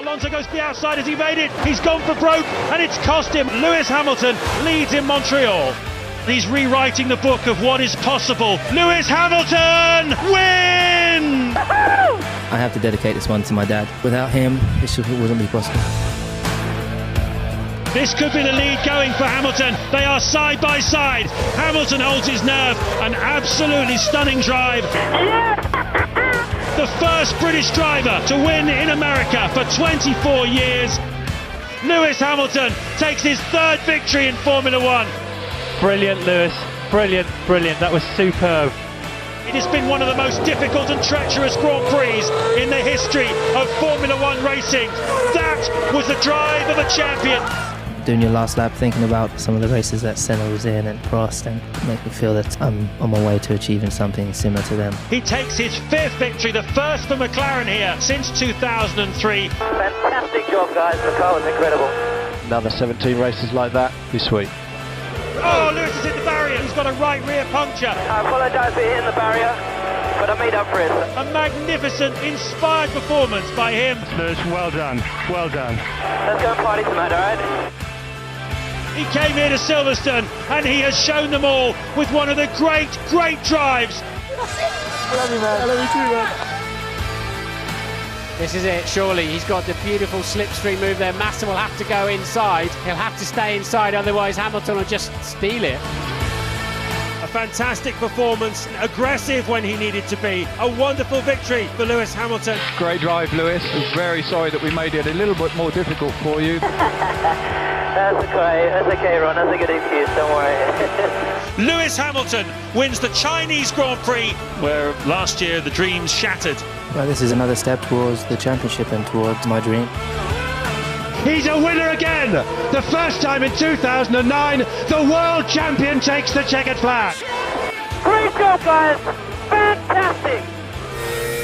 Alonso goes to the outside as he made it. He's gone for broke and it's cost him. Lewis Hamilton leads in Montreal. He's rewriting the book of what is possible. Lewis Hamilton wins! I have to dedicate this one to my dad. Without him, this wouldn't be possible. This could be the lead going for Hamilton. They are side by side. Hamilton holds his nerve. An absolutely stunning drive. The first British driver to win in America for 24 years. Lewis Hamilton takes his third victory in Formula One. Brilliant, Lewis. Brilliant, brilliant. That was superb. It has been one of the most difficult and treacherous Grand Prix in the history of Formula One racing. That was the drive of a champion. Doing your last lap, thinking about some of the races that Senna was in and Prost, and make me feel that I'm on my way to achieving something similar to them. He takes his fifth victory, the first for McLaren here since 2003. Fantastic job, guys. The car was incredible. Another 17 races like that. Be sweet. Oh, Lewis has hit the barrier. He's got a right rear puncture. I apologise for hitting the barrier, but I made up for it. A magnificent, inspired performance by him. Lewis, well done. Well done. Let's go and party tonight, alright? He came here to Silverstone and he has shown them all with one of the great drives. I love you, man. I love you too, man. This is it, surely. He's got the beautiful slipstream move there. Massa will have to go inside. He'll have to stay inside, otherwise Hamilton will just steal it. A fantastic performance, aggressive when he needed to be. A wonderful victory for Lewis Hamilton. Great drive, Lewis. I'm very sorry that we made it a little bit more difficult for you. That's okay, Ron. That's a good excuse, don't worry. Lewis Hamilton wins the Chinese Grand Prix, where last year the dreams shattered. Well, this is another step towards the championship and towards my dream. He's a winner again! The first time in 2009, the world champion takes the checkered flag. Great job, guys. Fantastic.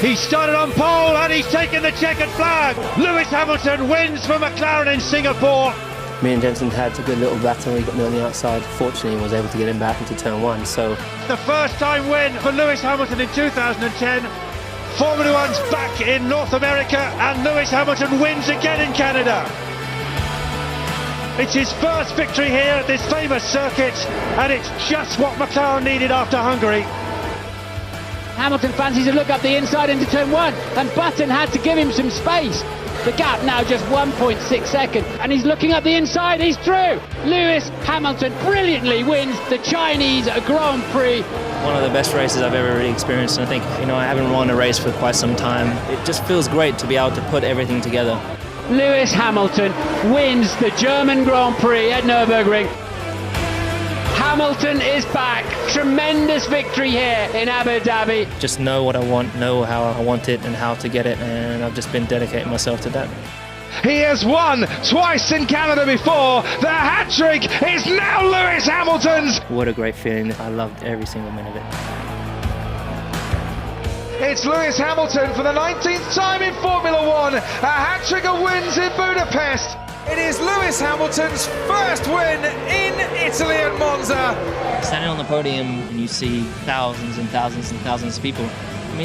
He started on pole and he's taken the checkered flag. Lewis Hamilton wins for McLaren in Singapore. Me and Jensen had a good little battle. He got me on the outside. Fortunately, I was able to get him back into turn one. So the first time win for Lewis Hamilton in 2010. Formula One's back in North America and Lewis Hamilton wins again in Canada. It's his first victory here at this famous circuit and it's just what McLaren needed after Hungary. Hamilton fancies a look up the inside into turn one, and Button had to give him some space. The gap now just 1.6 seconds, and he's looking up the inside, he's through! Lewis Hamilton brilliantly wins the Chinese Grand Prix. one of the best races I've ever really experienced, and I think, I haven't won a race for quite some time. It just feels great to be able to put everything together. Lewis Hamilton wins the German Grand Prix at Nürburgring. Hamilton is back. Tremendous victory here in Abu Dhabi. Just know what I want, know how I want it and how to get it, and I've just been dedicating myself to that. He has won twice in Canada before. The hat-trick is now Lewis Hamilton's. What a great feeling. I loved every single minute of it. It's Lewis Hamilton for the 19th time in Formula One. A hat-trick of wins in Budapest. It is Lewis Hamilton's first win in Italy at Monza. Standing on the podium and you see thousands and thousands and thousands of people,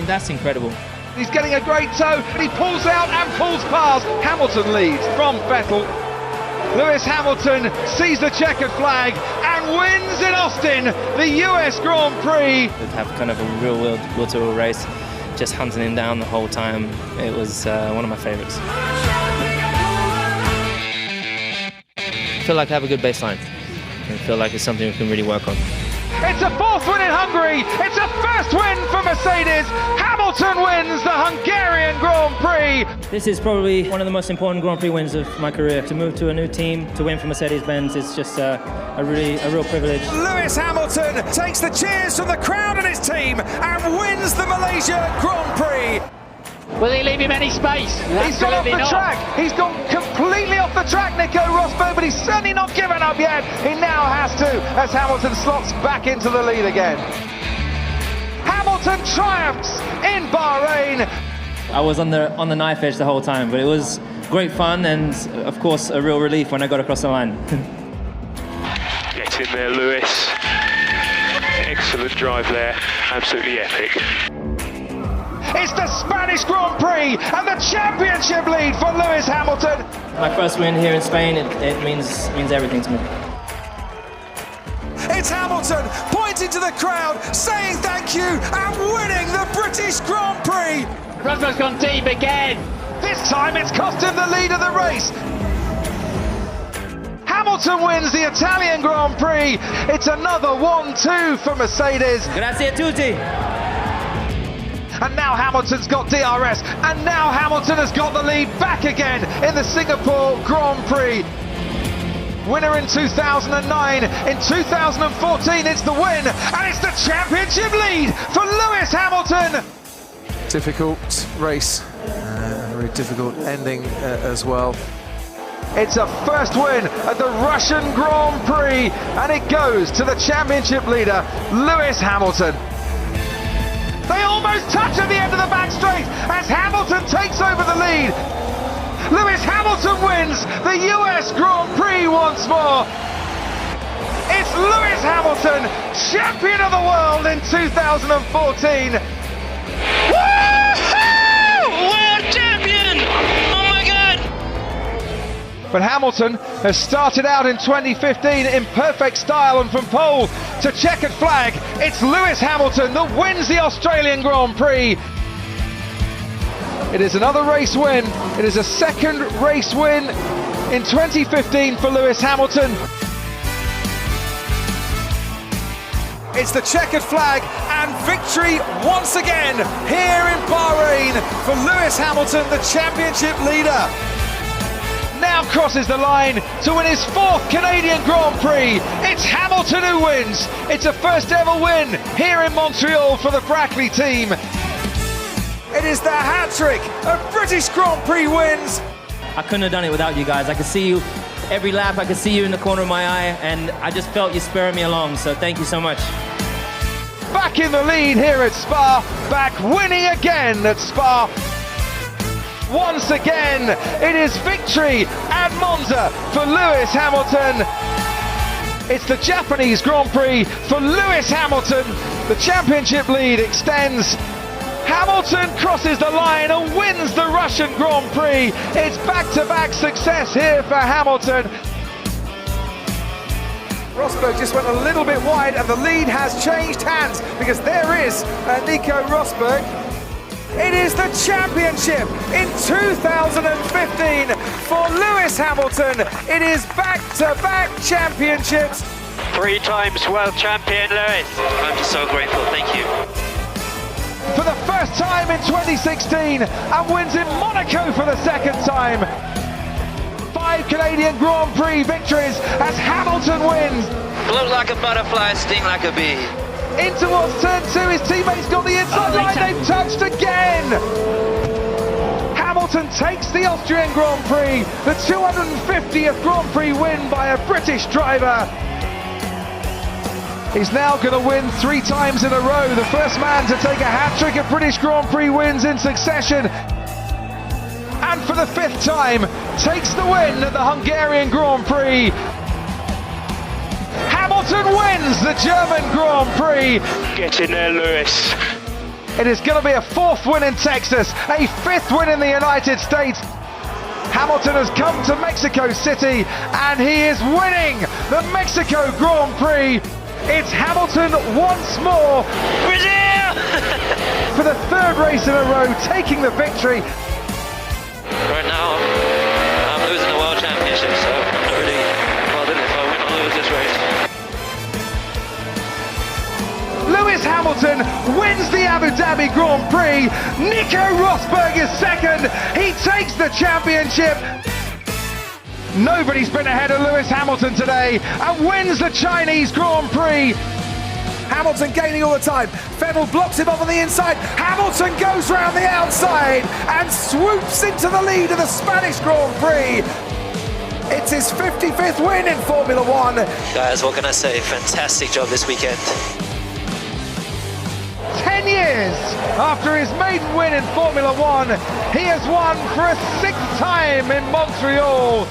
that's incredible. He's getting a great toe, but he pulls out and pulls past. Hamilton leads from Vettel. Lewis Hamilton sees the checkered flag and wins in Austin, the US Grand Prix. To have kind of a real will to a race, just hunting him down the whole time, it was one of my favourites. I feel like I have a good baseline. I feel like it's something we can really work on. It's a fourth win in Hungary. It's a first win for Mercedes. Hamilton wins the Hungarian Grand Prix. This is probably one of the most important Grand Prix wins of my career. To move to a new team, to win for Mercedes-Benz, it's just a real privilege. Lewis Hamilton takes the cheers from the crowd and his team and wins the Malaysia Grand Prix. Will he leave him any space? He's gone off the track. He's gone completely off the track, Nico Rosberg, but he's certainly not given up yet. He now has to, as Hamilton slots back into the lead again. Hamilton triumphs in Bahrain. I was on the knife edge the whole time, but it was great fun and, of course, a real relief when I got across the line. Get in there, Lewis. Excellent drive there. Absolutely epic. It's the Spanish Grand Prix and the championship lead for Lewis Lewis Hamilton. My first win here in Spain, it means everything to me. It's Hamilton pointing to the crowd, saying thank you and winning the British Grand Prix. Rosberg's gone deep again. This time it's cost him the lead of the race. Hamilton wins the Italian Grand Prix. It's another 1-2 for Mercedes. Grazie a tutti. And now Hamilton's got DRS, and now Hamilton has got the lead back again in the Singapore Grand Prix. Winner in 2009, in 2014 it's the win, and it's the championship lead for Lewis Hamilton. Difficult race, a very difficult ending as well. It's a first win at the Russian Grand Prix, and it goes to the championship leader, Lewis Hamilton. They almost touch at the end of the back straight as Hamilton takes over the lead. Lewis Hamilton wins the US Grand Prix once more. It's Lewis Hamilton, champion of the world in 2014. Woo-hoo! World champion! Oh my God! But Hamilton has started out in 2015 in perfect style, and from pole to checkered flag, it's Lewis Hamilton that wins the Australian Grand Prix. It is another race win. It is a second race win in 2015 for Lewis Hamilton. It's the checkered flag and victory once again here in Bahrain for Lewis Hamilton, the championship leader. Now crosses the line to win his fourth Canadian Grand Prix. It's Hamilton who wins. It's a first ever win here in Montreal for the Brackley team. It is the hat-trick of British Grand Prix wins. I couldn't have done it without you guys. I could see you every lap. I could see you in the corner of my eye, and I just felt you spurring me along. So thank you so much. Back in the lead here at Spa. Back winning again at Spa. Once again, it is victory at Monza for Lewis Hamilton. It's the Japanese Grand Prix for Lewis Hamilton. The championship lead extends. Hamilton crosses the line and wins the Russian Grand Prix. It's back-to-back success here for Hamilton. Rosberg just went a little bit wide, and the lead has changed hands because there is Nico Rosberg. It is the championship in 2015 for Lewis Hamilton. It is back-to-back championships. 3 times world champion, Lewis. I'm just so grateful, thank you. For the first time in 2016, and wins in Monaco for the second time. 5 Canadian Grand Prix victories as Hamilton wins. Float like a butterfly, sting like a bee. In towards turn 2, his teammates got the inside line, they've touched again! Hamilton takes the Austrian Grand Prix, the 250th Grand Prix win by a British driver. He's now going to win 3 times in a row, the first man to take a hat-trick of British Grand Prix wins in succession. And for the 5th time, takes the win at the Hungarian Grand Prix. Hamilton wins the German Grand Prix. Get in there, Lewis. It is going to be a 4th win in Texas, a 5th win in the United States. Hamilton has come to Mexico City and he is winning the Mexico Grand Prix. It's Hamilton once more. Brazil! For the 3rd race in a row, taking the victory. Right now, I'm losing the world championship, so I'm not really bothered if I win or lose this race. Lewis Hamilton wins the Abu Dhabi Grand Prix. Nico Rosberg is 2nd. He takes the championship. Nobody's been ahead of Lewis Hamilton today and wins the Chinese Grand Prix. Hamilton gaining all the time. Vettel blocks him off on the inside. Hamilton goes round the outside and swoops into the lead of the Spanish Grand Prix. It's his 55th win in Formula One. Guys, what can I say? Fantastic job this weekend. 10 years after his maiden win in Formula One, he has won for a 6th time in Montreal.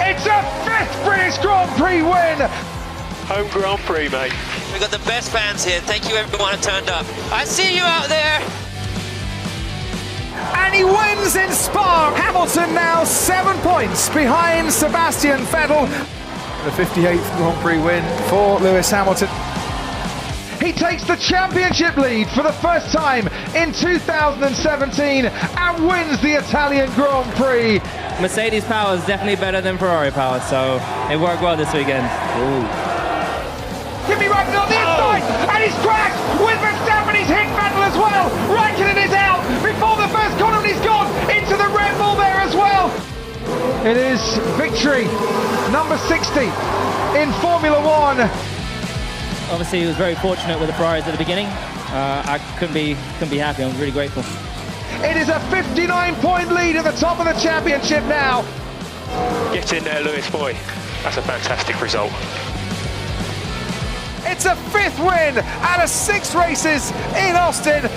It's a 5th British Grand Prix win. Home Grand Prix, mate. We've got the best fans here. Thank you everyone who turned up. I see you out there. And he wins in Spa. Hamilton Hamilton now 7 points behind Sebastian Vettel. The 58th Grand Prix win for Lewis Hamilton. He takes the championship lead for the first time in 2017 and wins the Italian Grand Prix. Mercedes power is definitely better than Ferrari power, so it worked well this weekend. Kimi Raikkonen on the inside, and he's crashed with Verstappen. He's hit Vettel as well. Raikkonen is out before the first corner, and he's gone into the Red Bull there as well. It is victory number 60 in Formula One. Obviously, he was very fortunate with the Ferraris at the beginning. I couldn't be happy. I'm really grateful. It is a 59-point lead at the top of the championship now. Get in there, Lewis, boy. That's a fantastic result. It's a 5th win out of 6 races in Austin.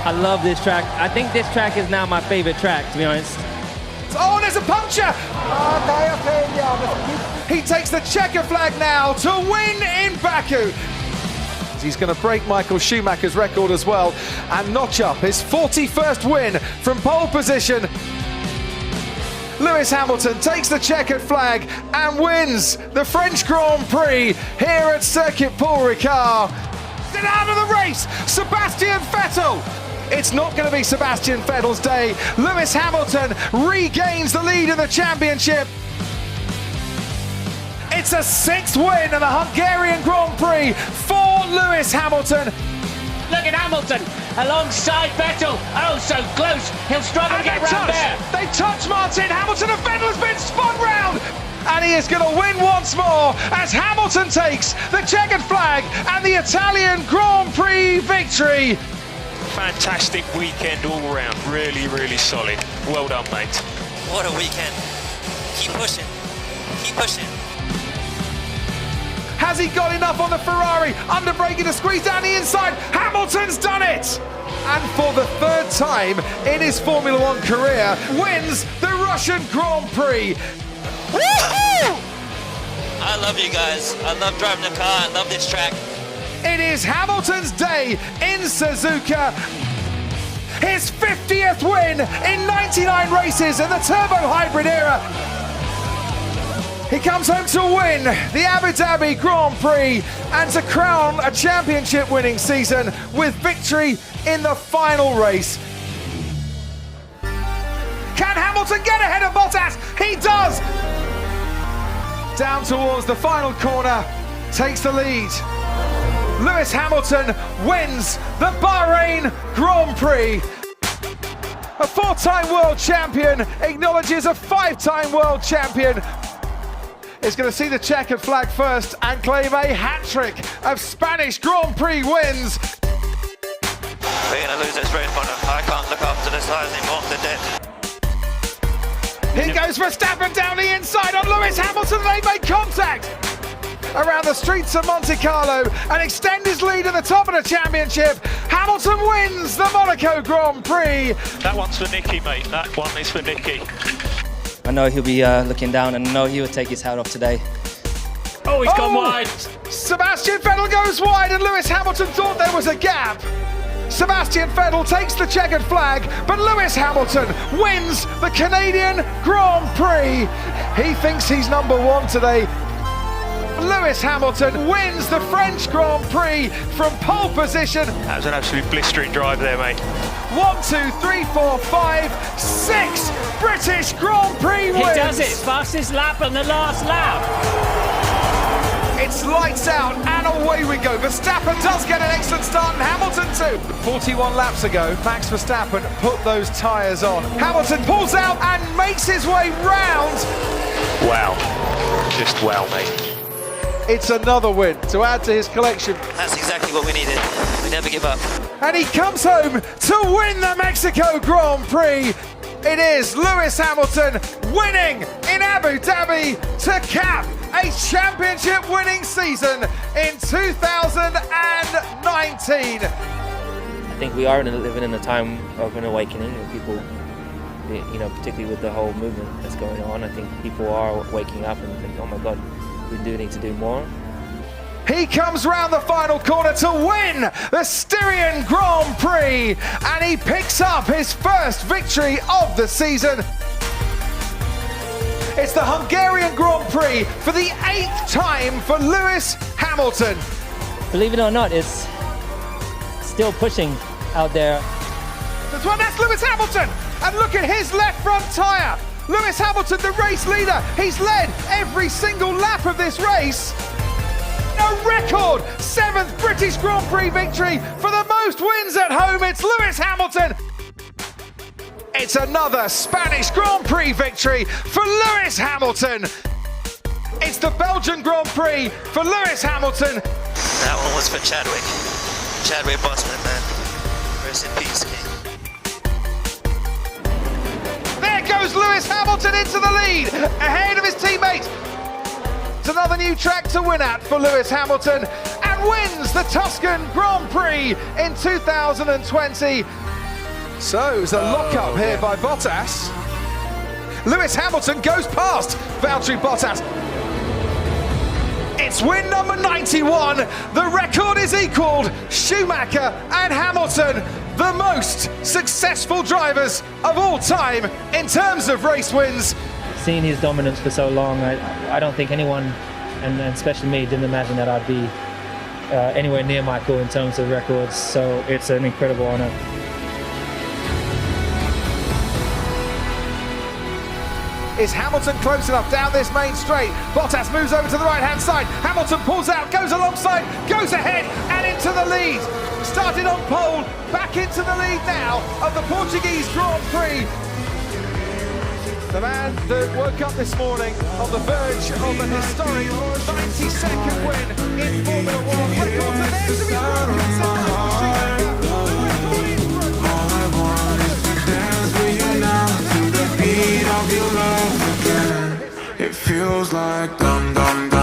I love this track. I think this track is now my favorite track, to be honest. Oh, there's a puncture! He takes the checker flag now to win in Baku. He's going to break Michael Schumacher's record as well and notch up his 41st win from pole position. Lewis Hamilton takes the checkered flag and wins the French Grand Prix here at Circuit Paul Ricard. And out of the race, Sebastian Vettel. It's not going to be Sebastian Vettel's day. Lewis Hamilton regains the lead in the championship. It's a 6th win in the Hungarian Grand Prix for Lewis Hamilton. Look at Hamilton alongside Vettel. Oh, so close. He'll struggle to get round there. They touch Martin. Hamilton and Vettel has been spun round. And he is going to win once more as Hamilton takes the checkered flag and the Italian Grand Prix victory. Fantastic weekend all round. Really, really solid. Well done, mate. What a weekend. Keep pushing. Keep pushing. Has he got enough on the Ferrari? Underbraking to squeeze down the inside. Hamilton's done it! And for the 3rd time in his Formula One career, wins the Russian Grand Prix. Woohoo! I love you guys. I love driving the car. I love this track. It is Hamilton's day in Suzuka. His 50th win in 99 races in the turbo hybrid era. He comes home to win the Abu Dhabi Grand Prix and to crown a championship winning season with victory in the final race. Can Hamilton get ahead of Bottas? He does! Down towards the final corner, takes the lead. Lewis Hamilton wins the Bahrain Grand Prix. A 4-time world champion acknowledges a 5-time world champion. Is going to see the checkered flag first and claim a hat-trick of Spanish Grand Prix wins. We're going to lose this race, but I can't look up to the side anymore. They're dead. Here goes Verstappen down the inside on Lewis Hamilton. They make contact around the streets of Monte Carlo and extend his lead at the top of the championship. Hamilton wins the Monaco Grand Prix. That one's for Nicky, mate. That one is for Nicky. I know he'll be looking down, and I know he will take his hat off today. Oh, he's gone wide. Sebastian Vettel goes wide and Lewis Hamilton thought there was a gap. Sebastian Vettel takes the checkered flag, but Lewis Hamilton wins the Canadian Grand Prix. He thinks he's number 1 today. Lewis Hamilton wins the French Grand Prix from pole position. That was an absolute blistering drive there, mate. 1, 2, 3, 4, 5, 6 British Grand Prix wins. He does it. Fastest lap on the last lap. It's lights out and away we go. Verstappen does get an excellent start and Hamilton too. 41 laps ago, Max Verstappen put those tyres on. Hamilton pulls out and makes his way round. Wow. Just wow, mate. It's another win to add to his collection. That's exactly what we needed. We never give up. And he comes home to win the Mexico Grand Prix. It is Lewis Hamilton winning in Abu Dhabi to cap a championship winning season in 2019. I think we are living in a time of an awakening of people, you know, particularly with the whole movement that's going on. I think people are waking up and think, oh my God, we do need to do more. He comes round the final corner to win the Styrian Grand Prix, and he picks up his first victory of the season. It's the Hungarian Grand Prix for the 8th time for Lewis Hamilton. Believe it or not, it's still pushing out there. That's Lewis Hamilton, and look at his left front tyre. Lewis Hamilton, the race leader, he's led every single lap of this race. A record 7th British Grand Prix victory for the most wins at home. It's Lewis Hamilton. It's another Spanish Grand Prix victory for Lewis Hamilton. It's the Belgian Grand Prix for Lewis Hamilton. That one was for Chadwick. Chadwick Boseman, man. Rest in peace, King. There goes Lewis Hamilton into the lead, ahead of his teammate. It's another new track to win at for Lewis Hamilton, and wins the Tuscan Grand Prix in 2020. So it's a lock-up here by Bottas. Lewis Hamilton goes past Valtteri Bottas. It's win number 91. The record is equalled. Schumacher and Hamilton, the most successful drivers of all time in terms of race wins. Seeing his dominance for so long, I don't think anyone, and especially me, didn't imagine that I'd be anywhere near Michael in terms of records. So it's an incredible honor. Is Hamilton close enough down this main straight? Bottas moves over to the right-hand side. Hamilton pulls out, goes alongside, goes ahead and into the lead. Started on pole, back into the lead now of the Portuguese Grand Prix. The man that woke up this morning on the verge of an historic 92nd win in Formula One. Records are there to be broken. It feels like dum dum dum.